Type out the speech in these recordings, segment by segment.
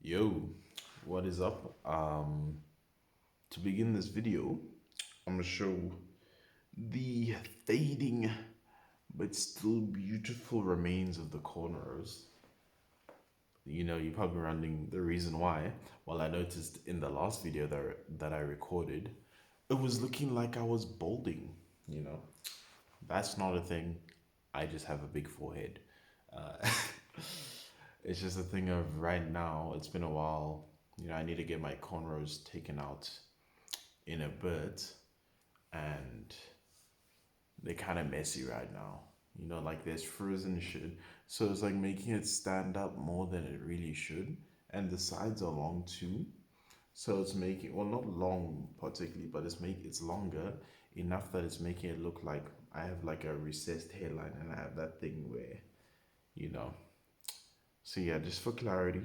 Yo, what is up? To begin this video, I'm gonna show the fading but still beautiful remains of the cornrows. You're probably wondering the reason why. Well, I noticed in the last video that I recorded, it was looking like I was balding. You know, that's not a thing. I just have a big forehead. Uh, it's just a thing of right now. It's been a while. I need to get my cornrows taken out in a bit, and they're kind of messy right now. Like there's frozen shit, so it's like making it stand up more than it really should, and the sides are long too. So it's making, well, not long particularly, but it's longer enough that it's making it look like I have like a recessed hairline, and I have that thing where you know. So yeah, just for clarity,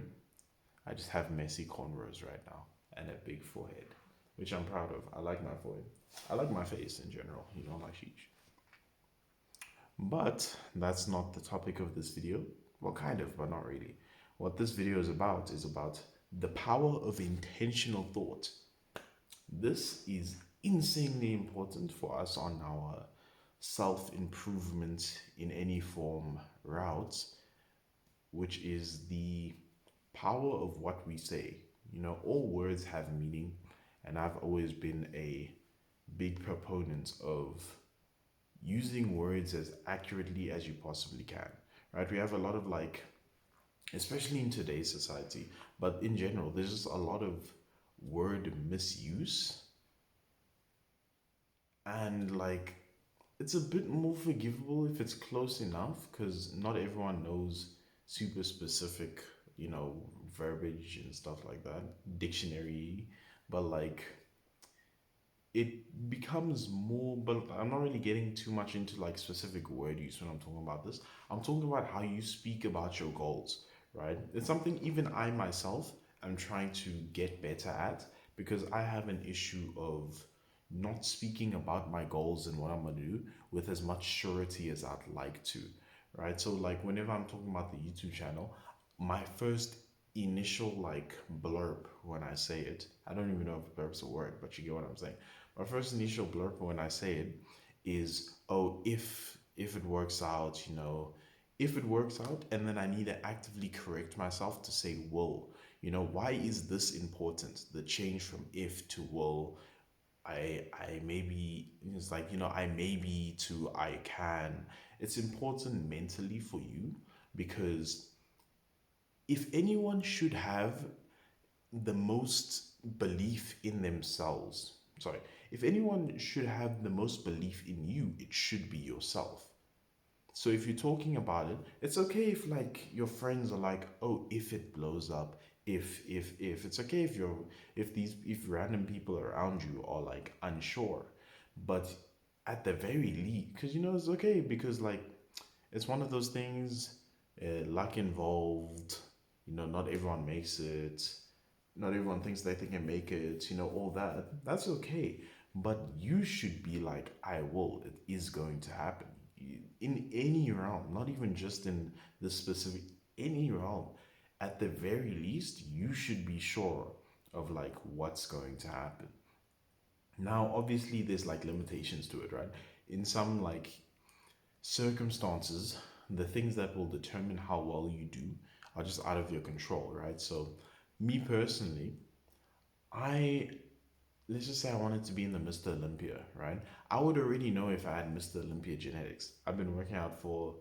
I just have messy cornrows right now and a big forehead, which I'm proud of. I like my forehead. I like my face in general, my sheesh. But that's not the topic of this video. Well, kind of, but not really. What this video is about the power of intentional thought. This is insanely important for us on our self improvement in any form routes, which is the power of what we say. All words have meaning, and I've always been a big proponent of using words as accurately as you possibly can. Right? We have a lot of like, especially in today's society, but in general, there's just a lot of word misuse, and like it's a bit more forgivable if it's close enough because not everyone knows super specific, verbiage and stuff like that, dictionary, but like it becomes more, but I'm not really getting too much into like specific word use when I'm talking about this. I'm talking about how you speak about your goals, right? It's something even I myself am trying to get better at because I have an issue of not speaking about my goals and what I'm gonna do with as much surety as I'd like to, right? So like whenever I'm talking about the YouTube channel, my first initial like blurb when I say it, I don't even know if blurp's a word, but you get what I'm saying. My first initial blurb when I say it is, oh, if it works out, if it works out, and then I need to actively correct myself to say will. Why is this important? The change from if to will. I maybe, it's like, I maybe to I can. It's important mentally for you because if anyone should have the most belief in themselves, sorry, if anyone should have the most belief in you, it should be yourself. So if you're talking about it, it's okay if like your friends are like, oh, if it blows up, if it's okay if random people around you are like unsure, but at the very least, because it's okay because like it's one of those things, luck involved. Not everyone makes it. Not everyone thinks that they can make it. All that. That's okay. But you should be like, I will. It is going to happen in any realm, not even just in the specific, any realm. At the very least, you should be sure of like what's going to happen. Now, obviously, there's like limitations to it, right? In some like circumstances, the things that will determine how well you do are just out of your control, right? So, me personally, I let's just say I wanted to be in the Mr. Olympia, right? I would already know if I had Mr. Olympia genetics. I've been working out for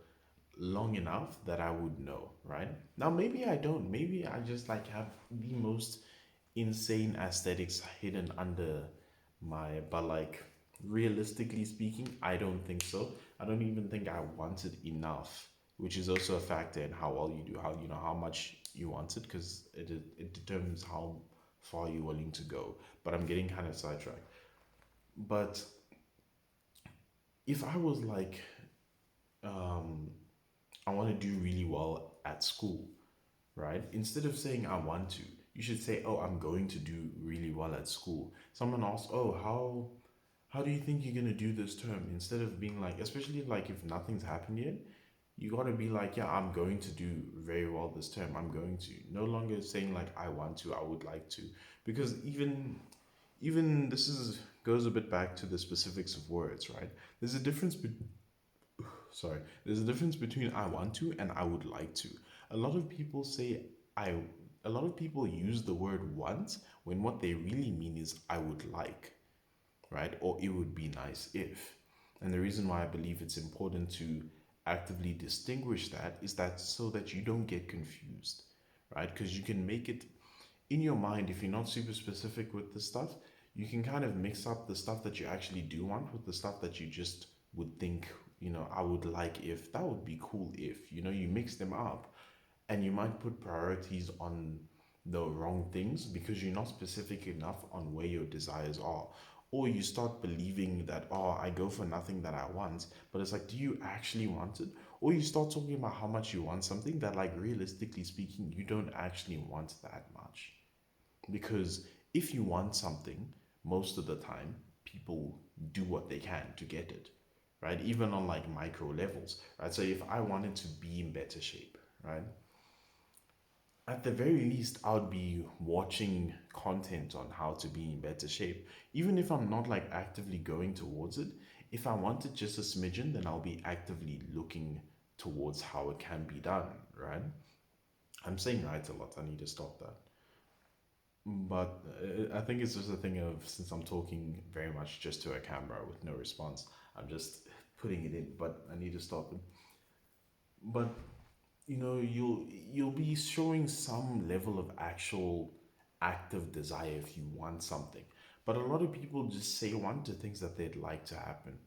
long enough that I would know, right? Now maybe I don't. Maybe I just like have the most insane aesthetics hidden under but like realistically speaking, I don't think so. I don't even think I wanted enough, which is also a factor in how well you do, how how much you want it, because it determines how far you're willing to go. But I'm getting kind of sidetracked. But if I was like, um, I want to do really well at school, right? Instead of saying I want to, you should say, oh, I'm going to do really well at school. Someone asks, oh, how do you think you're gonna do this term? Instead of being like, especially like if nothing's happened yet, You got to be like, yeah, I'm going to do very well this term. I'm going to. No longer saying like I want to, I would like to. Because even this is goes a bit back to the specifics of words, right? There's a difference sorry, there's a difference between I want to and I would like to. A lot of people say I a lot of people use the word want when what they really mean is I would like, right? Or it would be nice if. And the reason why I believe it's important to actively distinguish that is that so that you don't get confused, right? Because you can make it in your mind, if you're not super specific with the stuff, you can kind of mix up the stuff that you actually do want with the stuff that you just would think, I would like if that would be cool if, you mix them up and you might put priorities on the wrong things because you're not specific enough on where your desires are. Or you start believing that, oh, I go for nothing that I want, but it's like, do you actually want it? Or you start talking about how much you want something that, like, realistically speaking, you don't actually want that much. Because if you want something, most of the time, people do what they can to get it, right? Even on like micro levels, right? So if I wanted to be in better shape, right? At the very least, I would be watching content on how to be in better shape. Even if I'm not like actively going towards it, if I want it just a smidgen, then I'll be actively looking towards how it can be done, right? I'm saying right a lot. I need to stop that. But I think it's just a thing of since I'm talking very much just to a camera with no response, I'm just putting it in. But I need to stop it. But you'll be showing some level of actual active desire if you want something. But a lot of people just say one to things that they'd like to happen.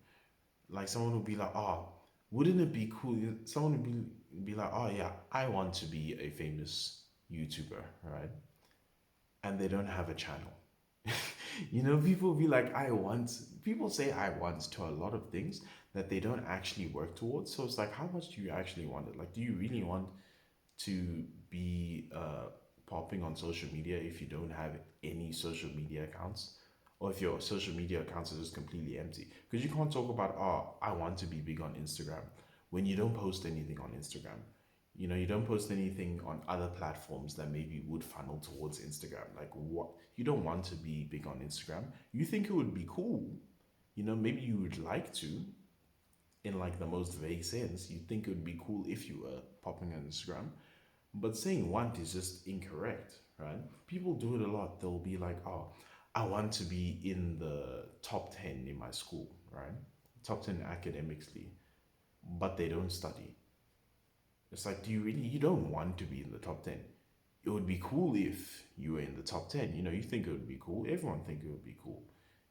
Like someone would be like, "Oh, wouldn't it be cool?" Someone would be like, "Oh yeah, I want to be a famous YouTuber, right?" And they don't have a channel. People be like, people say I want to a lot of things that they don't actually work towards. So it's like, how much do you actually want it? Like, do you really want to be popping on social media if you don't have any social media accounts? Or if your social media accounts are just completely empty? Because you can't talk about, oh, I want to be big on Instagram when you don't post anything on Instagram. You don't post anything on other platforms that maybe would funnel towards Instagram. Like, what? You don't want to be big on Instagram. You think it would be cool. Maybe you would like to, in like the most vague sense. You think it would be cool if you were popping on Instagram. But saying want is just incorrect, right? People do it a lot. They'll be like, oh, I want to be in the top 10 in my school, right? Top 10 academically, but they don't study. It's like, do you really, you don't want to be in the top 10. It would be cool if you were in the top 10. You think it would be cool. Everyone think it would be cool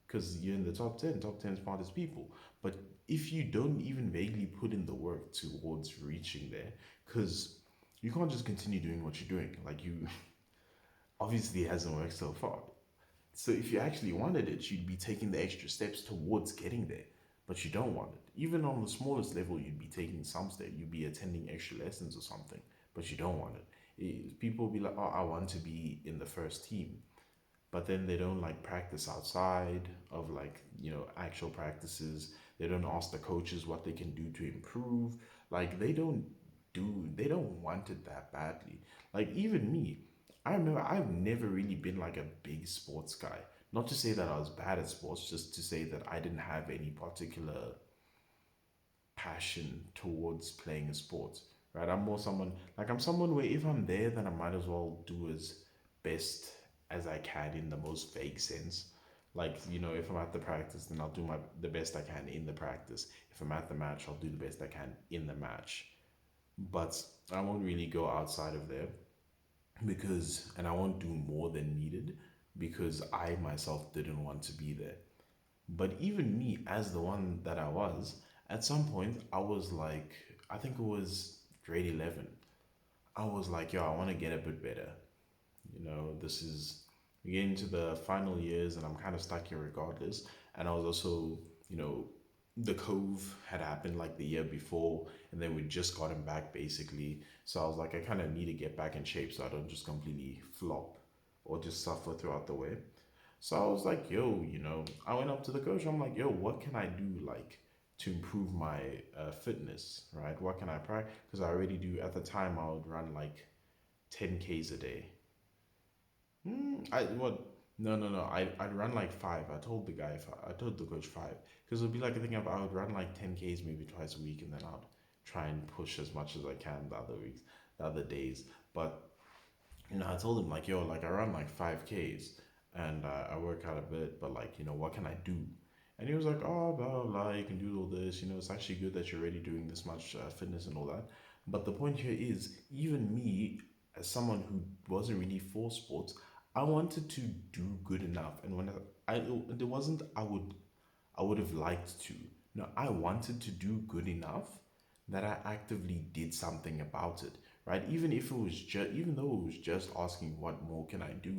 because you're in the top 10. Top 10 smartest people. But if you don't even vaguely put in the work towards reaching there, because you can't just continue doing what you're doing. Like, you obviously it hasn't worked so far. So if you actually wanted it, you'd be taking the extra steps towards getting there. But you don't want it. Even on the smallest level, you'd be taking some step. You'd be attending extra lessons or something. But you don't want it. People will be like, oh, I want to be in the first team. But then they don't like practice outside of like, actual practices. They don't ask the coaches what they can do to improve. Like they don't want it that badly. Like even me, I remember I've never really been like a big sports guy. Not to say that I was bad at sports, just to say that I didn't have any particular passion towards playing a sport. Right? I'm someone where if I'm there, then I might as well do as best as I can in the most vague sense. Like, if I'm at the practice, then I'll do the best I can in the practice. If I'm at the match, I'll do the best I can in the match. But I won't really go outside of there and I won't do more than needed because I myself didn't want to be there. But even me, as the one that I was, at some point, I was like, I think it was grade 11. I was like, yo, I want to get a bit better. This is we get into the final years and I'm kind of stuck here regardless. And I was also, the Cove had happened like the year before, and then we just got him back basically. So I was like, I kind of need to get back in shape so I don't just completely flop or just suffer throughout the way. So I was like, yo, I went up to the coach. I'm like, yo, what can I do like to improve my fitness, right? What can I practice? Because I already do. At the time, I would run like 10Ks a day. I what? No, no, no. I'd run like five. I told the coach five because it'd be like a thing of I would run like 10Ks maybe twice a week, and then I'd try and push as much as I can the other weeks, the other days. But I told him like, yo, like I run like 5Ks and I work out a bit, but like, what can I do? And he was like, oh, blah, blah, blah, you can do all this. It's actually good that you're already doing this much fitness and all that. But the point here is, even me, as someone who wasn't really for sports, I wanted to do good enough. And when it wasn't, I would have liked to. No, I wanted to do good enough that I actively did something about it, right? Even if it was just, even though it was just asking, what more can I do?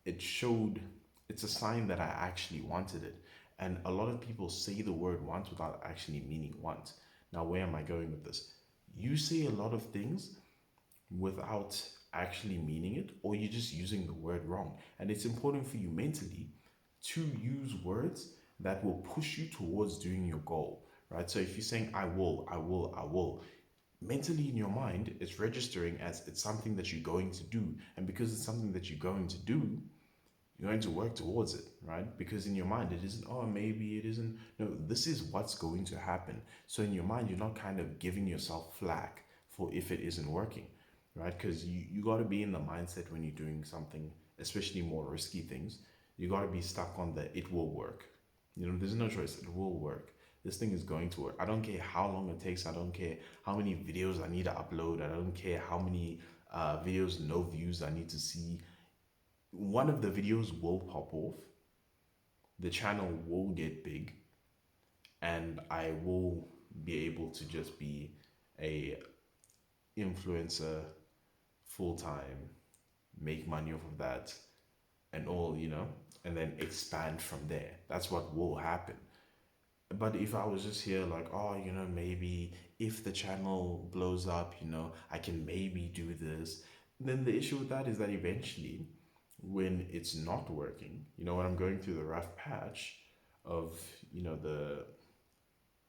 It showed, it's a sign that I actually wanted it. And a lot of people say the word want without actually meaning want. Now, where am I going with this? You say a lot of things without actually meaning it, or you're just using the word wrong. And it's important for you mentally to use words that will push you towards doing your goal, right? So if you're saying, I will, mentally in your mind, it's registering as it's something that you're going to do. And because it's something that you're going to do, you're going to work towards it, right? Because in your mind, it isn't, oh, maybe it isn't. No, this is what's going to happen. So in your mind, you're not kind of giving yourself flack for if it isn't working, right? Because you got to be in the mindset when you're doing something, especially more risky things. You got to be stuck on the it will work. There's no choice. It will work. This thing is going to work. I don't care how long it takes. I don't care how many videos I need to upload. I don't care how many videos, no views I need to see. One of the videos will pop off, the channel will get big, and I will be able to just be a influencer full time, make money off of that, and all, and then expand from there. That's what will happen. But if I was just here like, oh, maybe if the channel blows up, I can maybe do this, then the issue with that is that eventually when it's not working, when I'm going through the rough patch of, the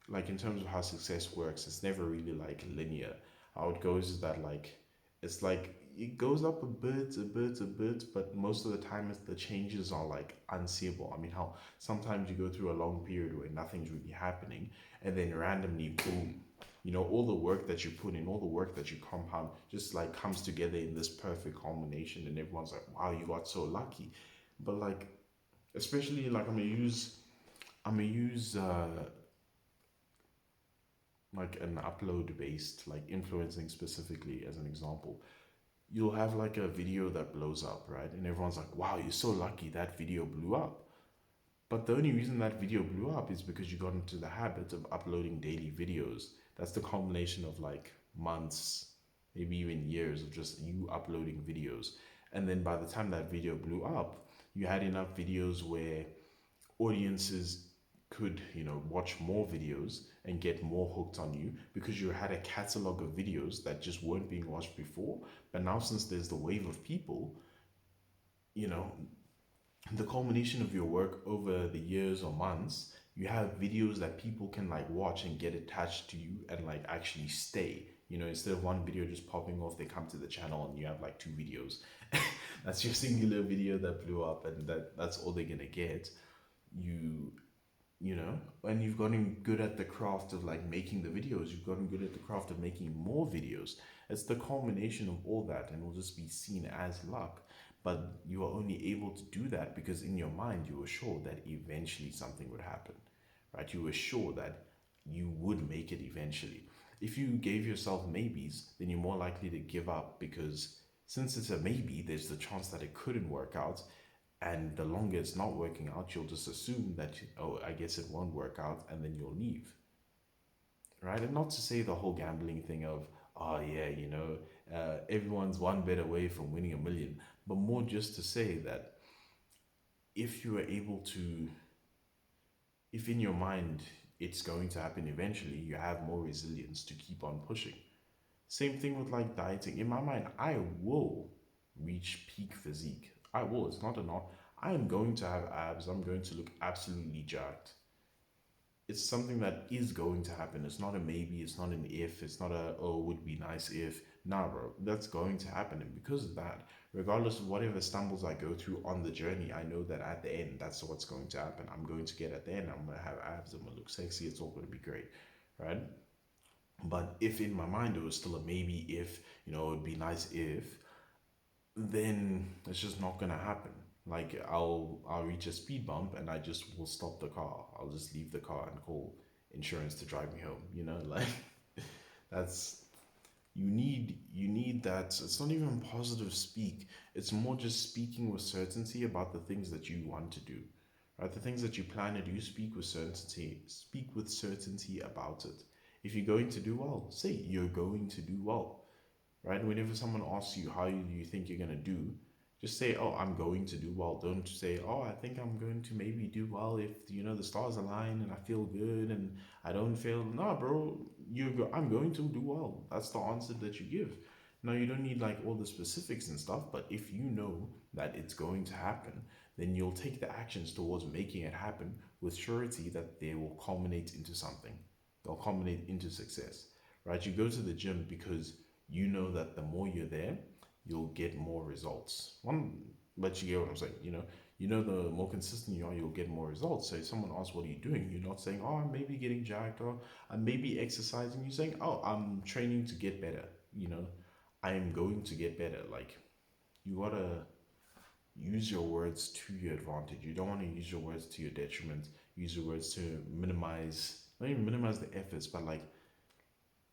like in terms of how success works, it's never really like linear. How it goes is that like it's like it goes up a bit, a bit, a bit, but most of the time the changes are like unseeable. I mean, how sometimes you go through a long period where nothing's really happening, and then randomly, boom, all the work that you put in, all the work that you compound, just like comes together in this perfect culmination, and everyone's like, "Wow, you got so lucky." But like, especially like I'm gonna use like an upload based, like influencing specifically as an example. You'll have like a video that blows up, right? And everyone's like, wow, you're so lucky that video blew up. But the only reason that video blew up is because you got into the habit of uploading daily videos. That's the combination of like months, maybe even years of just you uploading videos. And then by the time that video blew up, you had enough videos where audiences could watch more videos and get more hooked on you because you had a catalog of videos that just weren't being watched before. But now since there's the wave of people, you know the culmination of your work over the years or months, you have videos that people can like watch and get attached to you and like actually stay. Instead of one video just popping off, they come to the channel and you have like two videos. That's your singular video that blew up, and that's all they're gonna get. you and you've gotten good at the craft of like making the videos, you've gotten good at the craft of making more videos. It's the culmination of all that, and will just be seen as luck. But you are only able to do that because in your mind you were sure that eventually something would happen, right? You were sure that you would make it eventually. If you gave yourself maybes, then you're more likely to give up, because since it's a maybe, there's the chance that it couldn't work out. And the longer it's not working out, you'll just assume that, oh, I guess it won't work out, and then you'll leave, right? And not to say the whole gambling thing of, oh yeah, everyone's one bet away from winning 1 million, but more just to say that if you are able to, if in your mind it's going to happen eventually, you have more resilience to keep on pushing. Same thing with like dieting. In my mind, I will reach peak physique. I will. It's not a not. I am going to have abs. I'm going to look absolutely jacked. it's something that is going to happen. It's not a maybe, it's not an if, it's not a oh would be nice if. Nah, bro, that's going to happen. And because of that, regardless of whatever stumbles I go through on the journey, I know that at the end, that's what's going to happen. I'm going to get at the end, I'm gonna have abs, I'm gonna look sexy, it's all gonna be great. Right? But if in my mind it was still a maybe if, it would be nice if, then it's just not gonna happen. Like I'll reach a speed bump and I just will stop the car. I'll just leave the car and call insurance to drive me home. Like that's you need that. It's not even positive speak. It's more just speaking with certainty about the things that you want to do. Right? The things that you plan to do, speak with certainty. Speak with certainty about it. If you're going to do well, say you're going to do well, right? Whenever someone asks you how you think you're gonna do, just say, "Oh, I'm going to do well." Don't say, "Oh, I think I'm going to maybe do well if the stars align and I feel good and I don't fail." No, bro, I'm going to do well. That's the answer that you give. Now you don't need like all the specifics and stuff, but if you know that it's going to happen, then you'll take the actions towards making it happen with surety that they will culminate into something. They'll culminate into success, right? You go to the gym because you know that the more you're there, you'll get more results. But you get what I'm saying. The more consistent you are, you'll get more results. So if someone asks, "What are you doing?" You're not saying, "Oh, I'm maybe getting jacked," or "I'm maybe exercising." You're saying, "Oh, I'm training to get better." I am going to get better. Like you gotta use your words to your advantage. You don't want to use your words to your detriment. Use your words to minimize, not even minimize the efforts, but like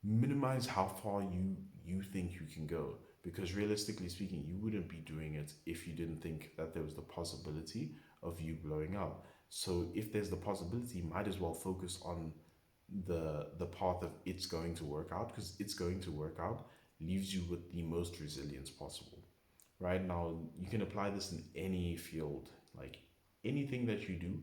minimize how far you think you can go, because realistically speaking you wouldn't be doing it if you didn't think that there was the possibility of you blowing up. So if there's the possibility, you might as well focus on the path of it's going to work out, because it's going to work out leaves you with the most resilience possible. Right? Now you can apply this in any field, like anything that you do,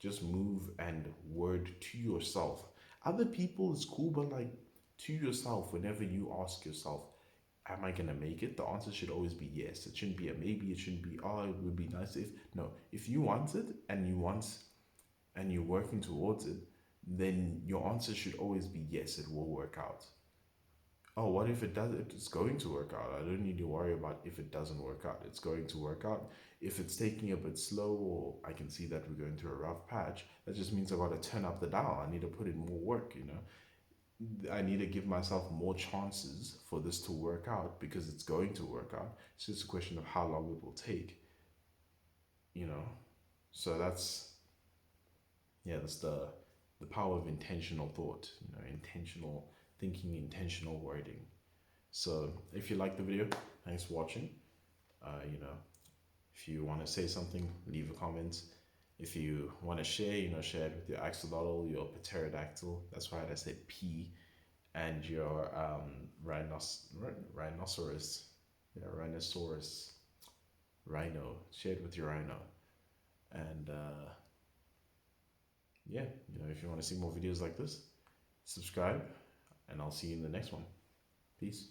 just move and word to yourself. Other people is cool, but like to yourself, whenever you ask yourself, "Am I gonna make it?" The answer should always be yes. It shouldn't be a maybe. It shouldn't be, "Oh, it would be nice if." No, if you want it and you're working towards it, then your answer should always be yes. It will work out. Oh, what if it does? It's going to work out. I don't need to worry about if it doesn't work out. It's going to work out. If it's taking a bit slow, or I can see that we're going through a rough patch, that just means I got to turn up the dial. I need to put in more work. I need to give myself more chances for this to work out, because it's going to work out. It's just a question of how long it will take, you know. So that's the power of intentional thought, intentional thinking, intentional wording. So if you like the video, thanks for watching. If you want to say something, leave a comment. If you want to share it with your axolotl, your pterodactyl. That's right, I said P. And your rhinoceros, yeah, rhinoceros, rhino. Share it with your rhino. And yeah, if you want to see more videos like this, subscribe, and I'll see you in the next one. Peace.